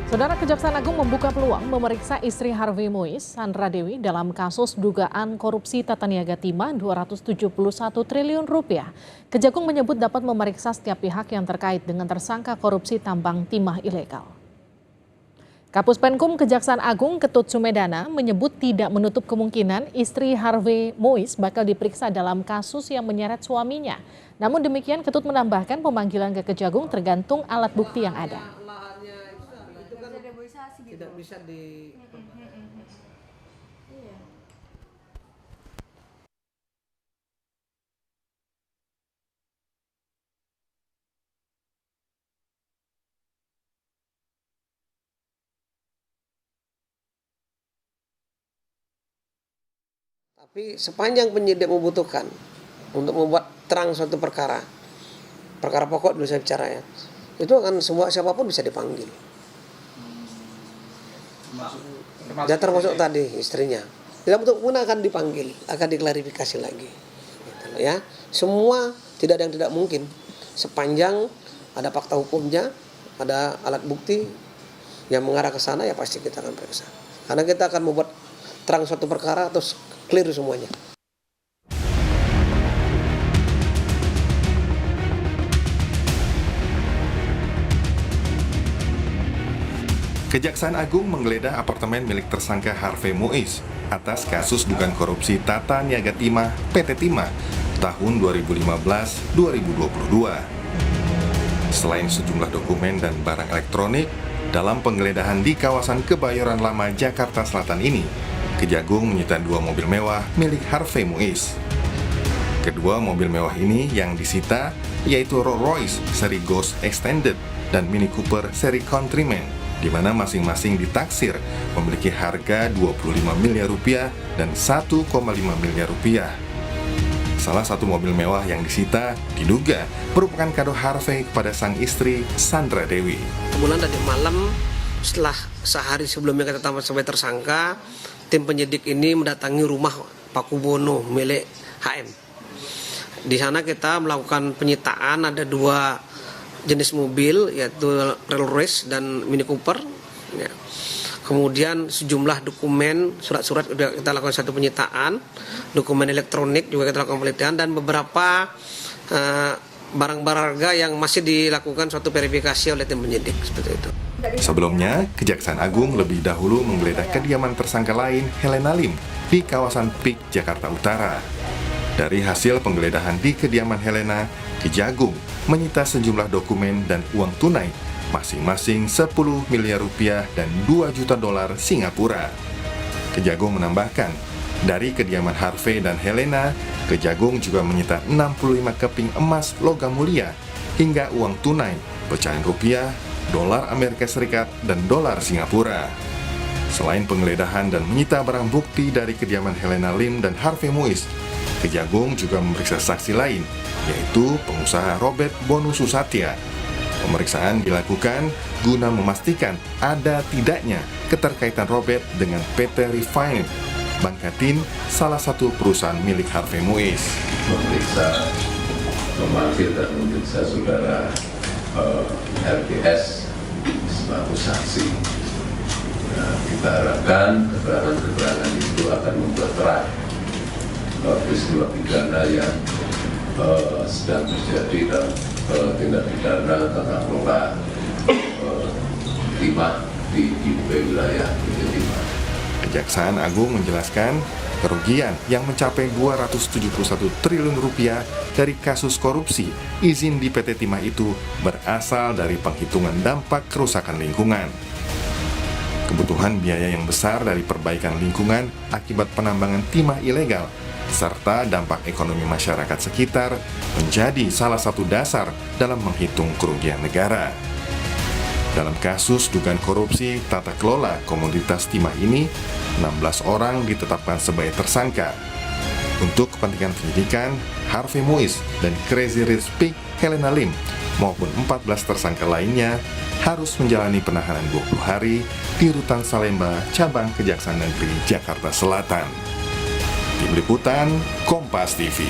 Saudara, Kejaksaan Agung membuka peluang memeriksa istri Harvey Mois, Sandra Dewi, dalam kasus dugaan korupsi tata niaga timah 271 triliun rupiah. Kejagung menyebut dapat memeriksa setiap pihak yang terkait dengan tersangka korupsi tambang timah ilegal. Kapus Penkum Kejaksaan Agung Ketut Sumedana menyebut tidak menutup kemungkinan istri Harvey Mois bakal diperiksa dalam kasus yang menyeret suaminya. Namun demikian, Ketut menambahkan pemanggilan ke Kejagung tergantung alat bukti yang ada. Tidak bisa di Tapi sepanjang penyidik membutuhkan untuk membuat terang suatu perkara pokok dulu saya bicara ya, itu akan siapapun bisa dipanggil. Dan termasuk tadi istrinya, tidak betul pun akan dipanggil, akan diklarifikasi lagi. Gitu, ya, semua tidak ada yang tidak mungkin sepanjang ada fakta hukumnya, ada alat bukti yang mengarah ke sana, ya pasti kita akan periksa. Karena kita akan membuat terang suatu perkara terus clear semuanya. Kejaksaan Agung menggeledah apartemen milik tersangka Harvey Mois atas kasus dugaan korupsi tata niaga timah PT Timah tahun 2015-2022. Selain sejumlah dokumen dan barang elektronik, dalam penggeledahan di kawasan Kebayoran Lama, Jakarta Selatan ini, Kejagung menyita 2 mobil mewah milik Harvey Mois. Kedua mobil mewah ini yang disita yaitu Rolls Royce seri Ghost Extended dan Mini Cooper seri Countryman, di mana masing-masing ditaksir memiliki harga 25 miliar rupiah dan 1,5 miliar rupiah. Salah satu mobil mewah yang disita diduga merupakan kado Harvey kepada sang istri Sandra Dewi. Kemudian tadi malam, setelah sehari sebelumnya kita tetapkan sebagai tersangka, tim penyidik ini mendatangi rumah Pak Kubono milik HM. Di sana kita melakukan penyitaan, ada 2 jenis mobil, yaitu Rolls Royce dan Mini Cooper. Ya. Kemudian sejumlah dokumen, surat-surat sudah kita lakukan satu penyitaan, dokumen elektronik juga kita lakukan penelitian, dan beberapa barang berharga yang masih dilakukan suatu verifikasi oleh tim penyidik seperti itu. Sebelumnya, Kejaksaan Agung lebih dahulu menggeledah kediaman tersangka lain, Helena Lim, di kawasan PIK, Jakarta Utara. Dari hasil penggeledahan di kediaman Helena, Kejagung menyita sejumlah dokumen dan uang tunai, masing-masing 10 miliar rupiah dan 2 juta dolar Singapura. Kejagung menambahkan, dari kediaman Harvey dan Helena, Kejagung juga menyita 65 keping emas logam mulia, hingga uang tunai, pecahan rupiah, dolar Amerika Serikat, dan dolar Singapura. Selain penggeledahan dan menyita barang bukti dari kediaman Helena Lim dan Harvey Mois, Kejagung juga memeriksa saksi lain, yaitu pengusaha Robert Bonu Susatya. Pemeriksaan dilakukan guna memastikan ada tidaknya keterkaitan Robert dengan PT Refine Bangkatin, salah satu perusahaan milik Harvey Mois. Memanggil dan memeriksa saudara RBS sebagai saksi. Nah, kita harapkan keterangan-keterangan itu akan membuat terang peristiwa pidana yang sedang terjadi dalam tindak pidana tata kelola timah di wilayah Timah. Kejaksaan Agung menjelaskan kerugian yang mencapai 271 triliun rupiah dari kasus korupsi izin di PT Timah itu berasal dari penghitungan dampak kerusakan lingkungan. Kebutuhan biaya yang besar dari perbaikan lingkungan akibat penambangan timah ilegal serta dampak ekonomi masyarakat sekitar menjadi salah satu dasar dalam menghitung kerugian negara. Dalam kasus dugaan korupsi tata kelola komoditas timah ini, 16 orang ditetapkan sebagai tersangka. Untuk kepentingan penyidikan, Harvey Mois dan Crazy Rich Pig Helena Lim maupun 14 tersangka lainnya harus menjalani penahanan 20 hari di Rutan Salemba, Cabang Kejaksaan Negeri Jakarta Selatan. Tim Liputan, Kompas TV.